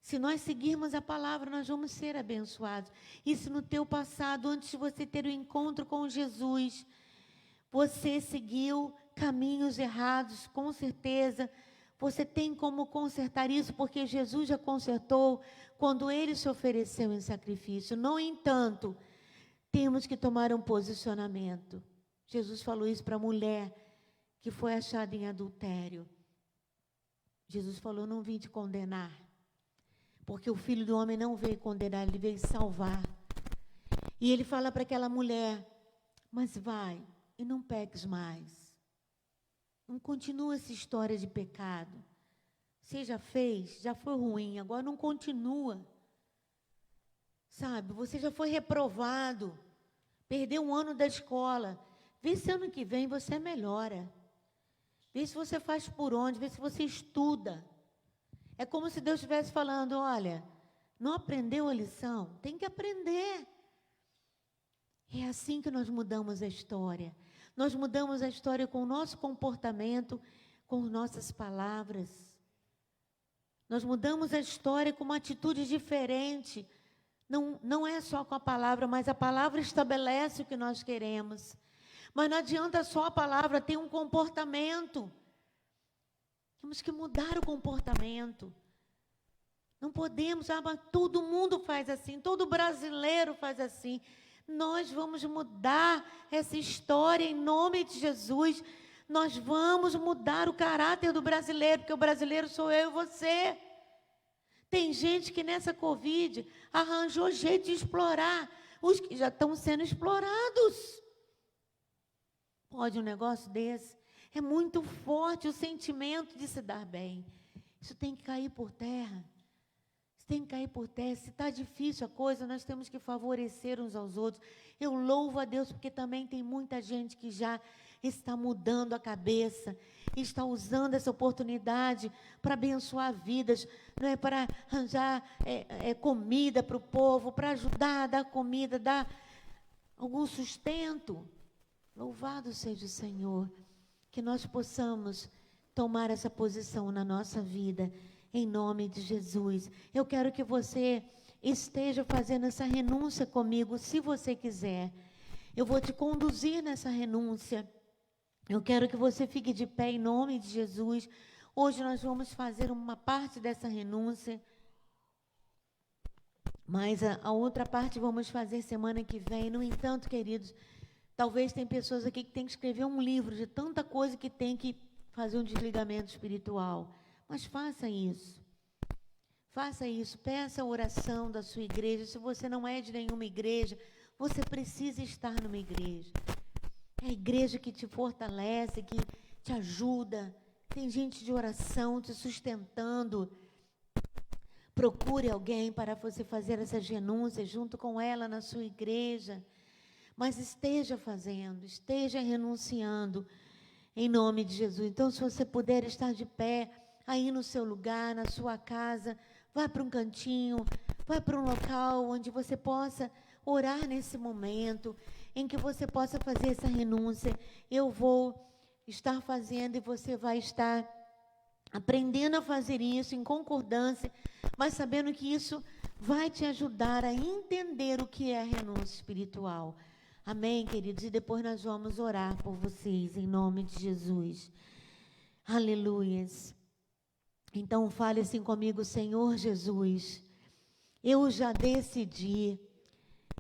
Se nós seguirmos a palavra, nós vamos ser abençoados. E se no teu passado, antes de você ter o encontro com Jesus, você seguiu caminhos errados, com certeza, você tem como consertar isso, porque Jesus já consertou quando Ele se ofereceu em sacrifício. No entanto, temos que tomar um posicionamento. Jesus falou isso para a mulher que foi achada em adultério. Jesus falou, não vim te condenar, porque o Filho do Homem não veio condenar, Ele veio salvar. E Ele fala para aquela mulher, mas vai e não peques mais. Não continua essa história de pecado. Você já fez, já foi ruim, agora não continua. Sabe, você já foi reprovado, perdeu um ano da escola. Vê se ano que vem você melhora. Vê se você faz por onde, vê se você estuda. É como se Deus estivesse falando, olha, não aprendeu a lição? Tem que aprender. É assim que nós mudamos a história. Nós mudamos a história com o nosso comportamento, com nossas palavras. Nós mudamos a história com uma atitude diferente. Não é só com a palavra, mas a palavra estabelece o que nós queremos. Mas não adianta só a palavra, tem um comportamento. Temos que mudar o comportamento. Não podemos, mas todo mundo faz assim, todo brasileiro faz assim. Nós vamos mudar essa história em nome de Jesus. Nós vamos mudar o caráter do brasileiro, porque o brasileiro sou eu e você. Tem gente que nessa Covid arranjou jeito de explorar os que já estão sendo explorados. Pode um negócio desse? É muito forte o sentimento de se dar bem. Isso tem que cair por terra. Tem que cair por terra. Se está difícil a coisa, nós temos que favorecer uns aos outros. Eu louvo a Deus, porque também tem muita gente que já está mudando a cabeça, está usando essa oportunidade para abençoar vidas, não é para arranjar comida para o povo, para ajudar a dar comida, dar algum sustento. Louvado seja o Senhor, que nós possamos tomar essa posição na nossa vida, em nome de Jesus. Eu quero que você esteja fazendo essa renúncia comigo, se você quiser. Eu vou te conduzir nessa renúncia. Eu quero que você fique de pé em nome de Jesus. Hoje nós vamos fazer uma parte dessa renúncia, mas a outra parte vamos fazer semana que vem. No entanto, queridos, talvez tem pessoas aqui que têm que escrever um livro de tanta coisa que tem que fazer um desligamento espiritual. Mas faça isso. Faça isso. Peça a oração da sua igreja. Se você não é de nenhuma igreja, você precisa estar numa igreja. É a igreja que te fortalece, que te ajuda. Tem gente de oração te sustentando. Procure alguém para você fazer essas renúncias junto com ela na sua igreja. Mas esteja fazendo, esteja renunciando em nome de Jesus. Então, se você puder estar de pé aí no seu lugar, na sua casa, vá para um cantinho, vá para um local onde você possa orar nesse momento, em que você possa fazer essa renúncia. Eu vou estar fazendo e você vai estar aprendendo a fazer isso em concordância, mas sabendo que isso vai te ajudar a entender o que é a renúncia espiritual. Amém, queridos? E depois nós vamos orar por vocês, em nome de Jesus. Aleluias. Então, fale assim comigo, Senhor Jesus, eu já decidi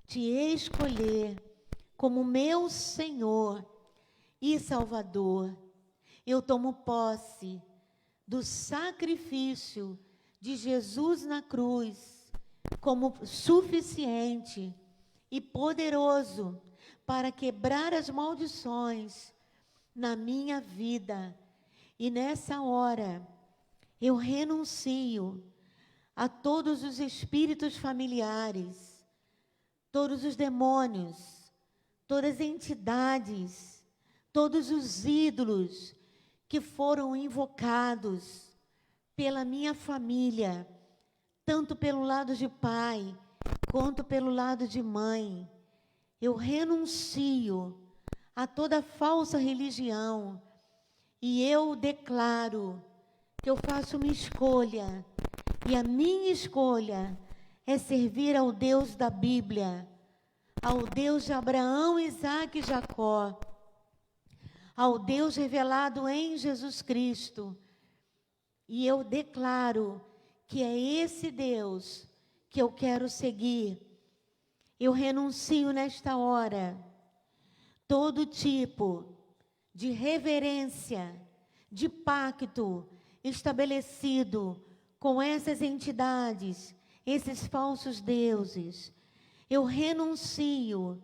te escolher como meu Senhor e Salvador. Eu tomo posse do sacrifício de Jesus na cruz como suficiente e poderoso para quebrar as maldições na minha vida. E nessa hora, eu renuncio a todos os espíritos familiares, todos os demônios, todas as entidades, todos os ídolos que foram invocados pela minha família, tanto pelo lado de pai, quanto pelo lado de mãe. Eu renuncio a toda falsa religião e eu declaro que eu faço uma escolha, e a minha escolha é servir ao Deus da Bíblia, ao Deus de Abraão, Isaque e Jacó, ao Deus revelado em Jesus Cristo. E eu declaro que é esse Deus que eu quero seguir. Eu renuncio nesta hora todo tipo de reverência, de pacto estabelecido com essas entidades, esses falsos deuses. Eu renuncio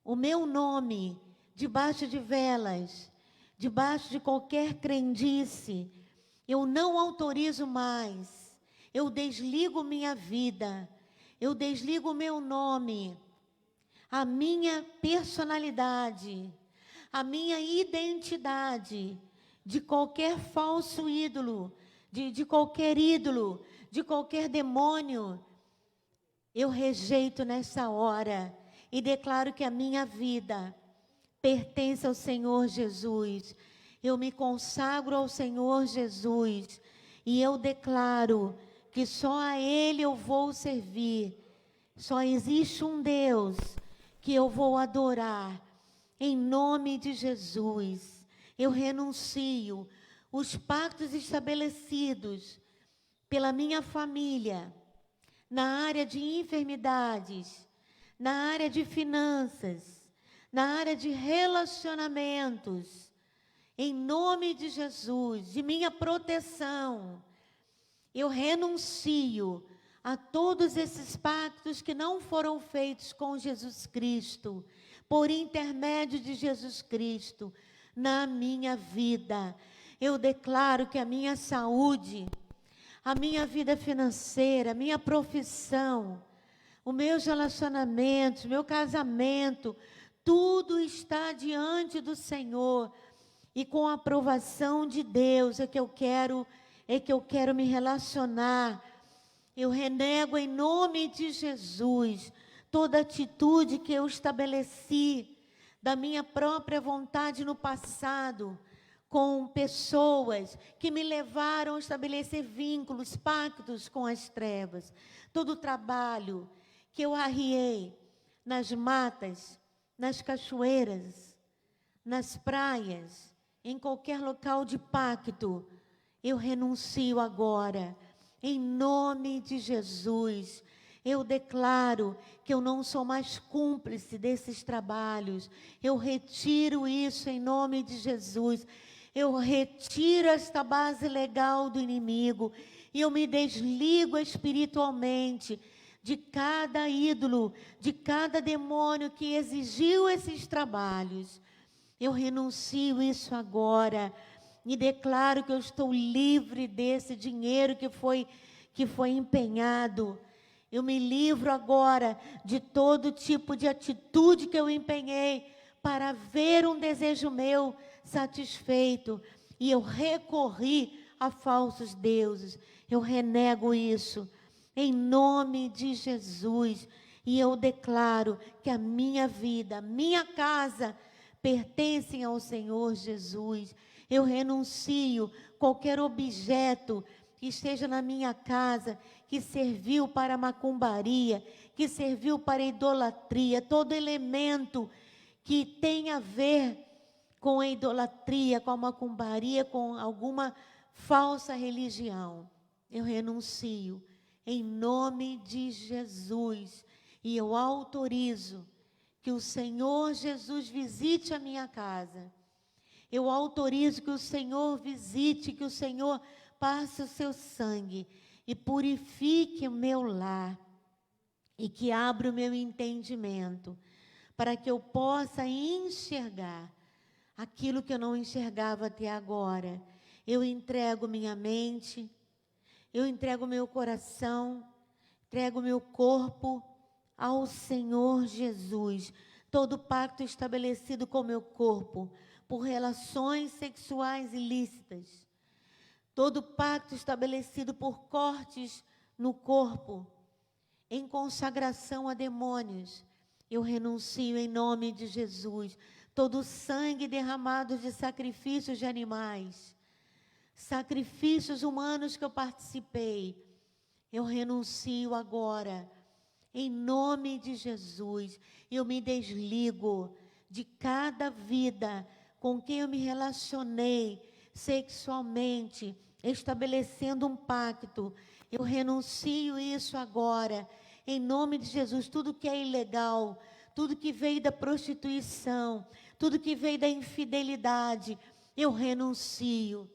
o meu nome debaixo de velas, debaixo de qualquer crendice. Eu não autorizo mais. Eu desligo minha vida. Eu desligo o meu nome, a minha personalidade, a minha identidade de qualquer falso ídolo, de qualquer ídolo, de qualquer demônio. Eu rejeito nessa hora e declaro que a minha vida pertence ao Senhor Jesus. Eu me consagro ao Senhor Jesus e eu declaro que só a Ele eu vou servir. Só existe um Deus que eu vou adorar. Em nome de Jesus, eu renuncio os pactos estabelecidos pela minha família, na área de enfermidades, na área de finanças, na área de relacionamentos. Em nome de Jesus, de minha proteção, eu renuncio a todos esses pactos que não foram feitos com Jesus Cristo, por intermédio de Jesus Cristo, na minha vida. Eu declaro que a minha saúde, a minha vida financeira, a minha profissão, os meus relacionamentos, meu casamento, tudo está diante do Senhor. E com a aprovação de Deus é que eu quero me relacionar. Eu renego em nome de Jesus toda atitude que eu estabeleci da minha própria vontade no passado, com pessoas que me levaram a estabelecer vínculos, pactos com as trevas. Todo o trabalho que eu arriei nas matas, nas cachoeiras, nas praias, em qualquer local de pacto, eu renuncio agora, em nome de Jesus. Eu declaro que eu não sou mais cúmplice desses trabalhos. Eu retiro isso em nome de Jesus. Eu retiro esta base legal do inimigo e eu me desligo espiritualmente de cada ídolo, de cada demônio que exigiu esses trabalhos. Eu renuncio isso agora e declaro que eu estou livre desse dinheiro que foi empenhado. Eu me livro agora de todo tipo de atitude que eu empenhei para ver um desejo meu satisfeito. E eu recorri a falsos deuses. Eu renego isso em nome de Jesus. E eu declaro que a minha vida, a minha casa pertencem ao Senhor Jesus. Eu renuncio qualquer objeto que esteja na minha casa, que serviu para a macumbaria, que serviu para a idolatria, todo elemento que tem a ver com a idolatria, com a macumbaria, com alguma falsa religião. Eu renuncio em nome de Jesus. E eu autorizo que o Senhor Jesus visite a minha casa. Eu autorizo que o Senhor visite, que o Senhor passe o seu sangue e purifique o meu lar e que abra o meu entendimento para que eu possa enxergar aquilo que eu não enxergava até agora. Eu entrego minha mente, eu entrego meu coração, entrego meu corpo ao Senhor Jesus. Todo pacto estabelecido com meu corpo por relações sexuais ilícitas, todo pacto estabelecido por cortes no corpo, em consagração a demônios, eu renuncio em nome de Jesus. Todo sangue derramado de sacrifícios de animais, sacrifícios humanos que eu participei, eu renuncio agora, em nome de Jesus. Eu me desligo de cada vida com quem eu me relacionei sexualmente, estabelecendo um pacto. Eu renuncio isso agora, em nome de Jesus. Tudo que é ilegal, tudo que veio da prostituição, tudo que veio da infidelidade, eu renuncio.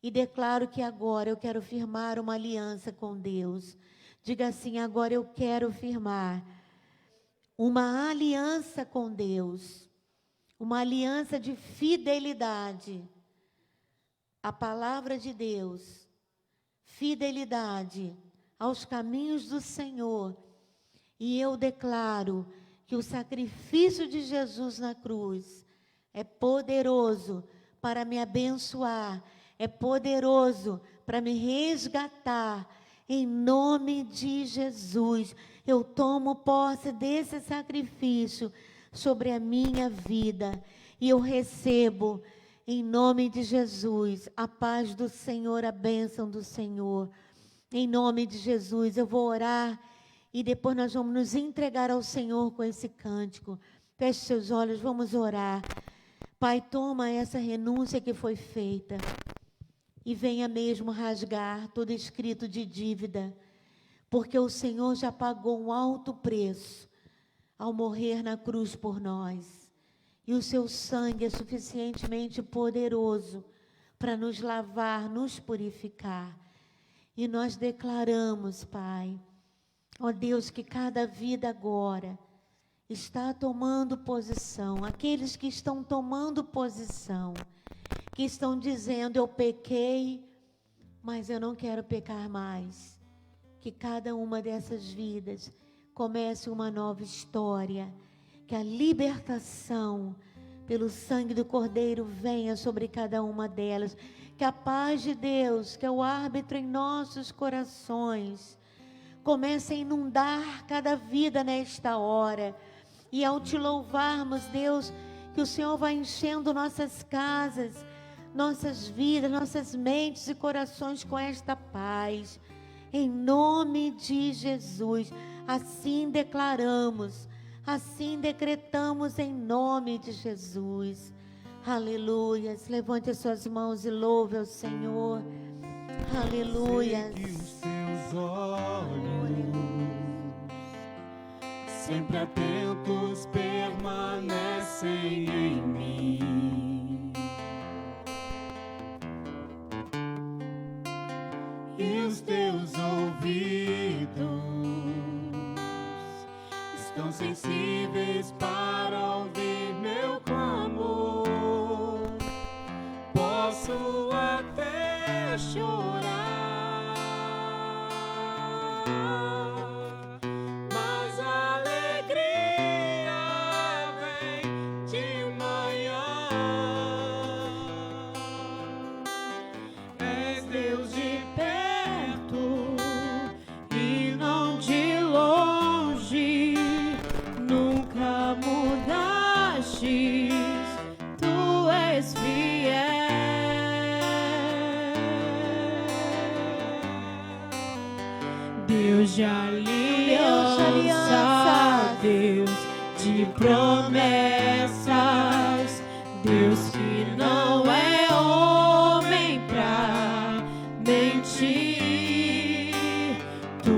E declaro que agora eu quero firmar uma aliança com Deus. Diga assim: agora eu quero firmar uma aliança com Deus. Uma aliança de fidelidade. A palavra de Deus. Fidelidade aos caminhos do Senhor. E eu declaro que o sacrifício de Jesus na cruz é poderoso para me abençoar, é poderoso para me resgatar, em nome de Jesus. Eu tomo posse desse sacrifício sobre a minha vida, e eu recebo, em nome de Jesus, a paz do Senhor, a bênção do Senhor. Em nome de Jesus, eu vou orar e depois nós vamos nos entregar ao Senhor com esse cântico. Feche seus olhos, vamos orar. Pai, toma essa renúncia que foi feita e venha mesmo rasgar todo escrito de dívida, porque o Senhor já pagou um alto preço ao morrer na cruz por nós. E o seu sangue é suficientemente poderoso para nos lavar, nos purificar. E nós declaramos, Pai, ó Deus, que cada vida agora está tomando posição. Aqueles que estão tomando posição, que estão dizendo: eu pequei, mas eu não quero pecar mais. Que cada uma dessas vidas comece uma nova história. Que a libertação pelo sangue do Cordeiro venha sobre cada uma delas. Que a paz de Deus, que é o árbitro em nossos corações, comece a inundar cada vida nesta hora. E ao te louvarmos, Deus, que o Senhor vai enchendo nossas casas, nossas vidas, nossas mentes e corações com esta paz. Em nome de Jesus, assim declaramos, assim decretamos em nome de Jesus. Aleluias. Levante as suas mãos e louve ao Senhor. Aleluias.
Sei que os seus olhos, sempre atentos, permanecem em mim. E os teus ouvidos estão sensíveis para ouvir meu clamor. Posso até chorar, mas a alegria vem de manhã. És Deus de perto e não de longe, nunca mudaste, tu és fiel. Deus de aliança, Deus de promessas, Deus que não é homem pra mentir. Tu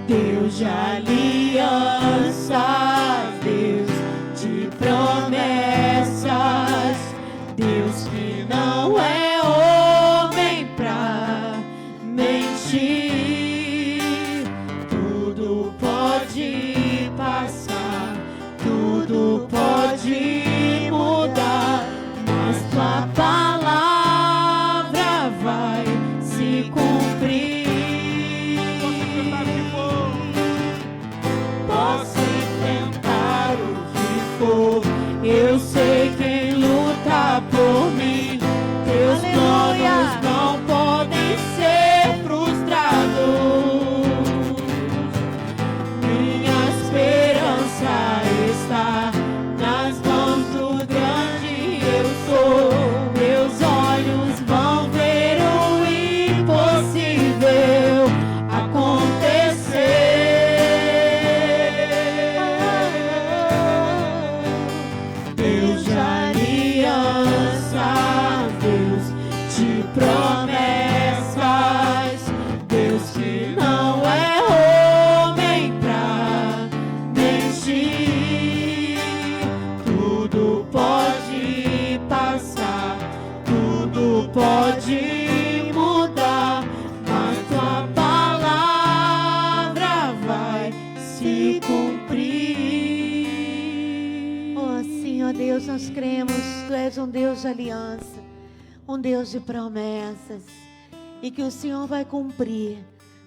Deus de alianças, Deus de promessas, Deus que não é homem pra mentir. Tudo pode passar, tudo pode mudar, mas tua palavra vai se cumprir. Posso enfrentar o que for, eu sei quem luta por mim. Teus planos não podem ser frustrados. Minha esperança está nas mãos do grande eu sou. Meus olhos vão ver o impossível acontecer. Deus de aliança, Deus de promessas, Deus que não é homem pra mentir. Tudo pode passar, tudo pode mudar, mas tua palavra vai se cumprir.
Oh, sim, ó Deus, nós cremos, Tu és um Deus de aliança, um Deus de promessas, e que o Senhor vai cumprir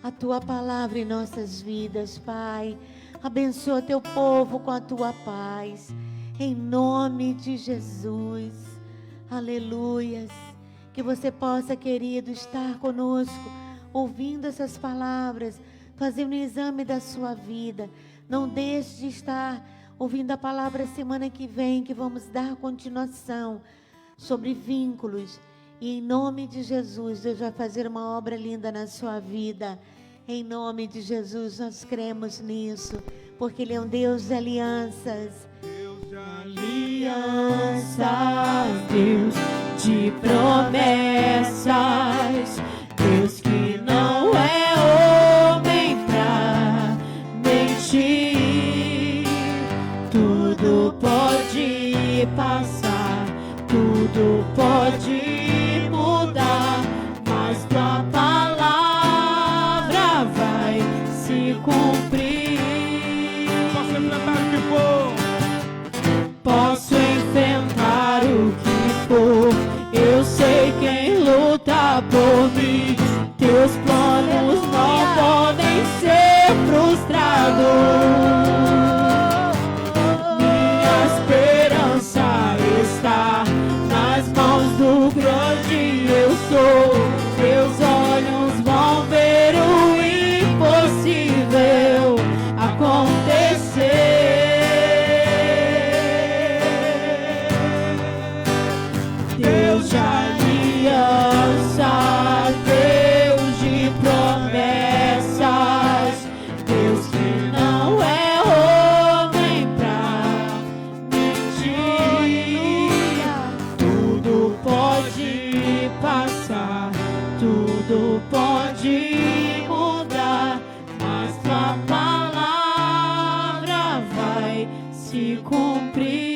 a Tua palavra em nossas vidas, Pai. Abençoa Teu povo com a Tua paz, em nome de Jesus. Aleluias. Que você possa, querido, estar conosco, ouvindo essas palavras, fazendo um exame da sua vida. Não deixe de estar ouvindo a palavra semana que vem, que vamos dar continuação sobre vínculos. E em nome de Jesus, Deus vai fazer uma obra linda na sua vida. Em nome de Jesus, nós cremos nisso, porque Ele é um Deus de alianças.
Alianças, Deus de promessas, Deus que não é homem pra mentir. Tudo pode passar, tudo pode mudar, mas tua palavra vai se cumprir. Posso enfrentar o que for, eu sei quem luta por mim. Teus planos não podem ser frustrados. Minha esperança está nas mãos do grande eu sou. Teus olhos vão ver o impossível acontecer. Deus de aliança, Deus de promessas, Deus que não é homem pra mentir. Tudo pode passar, tudo pode mudar, mas tua palavra vai se cumprir.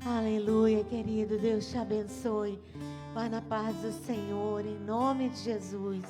Aleluia, querido. Deus te abençoe. Vá na paz do Senhor, em nome de Jesus.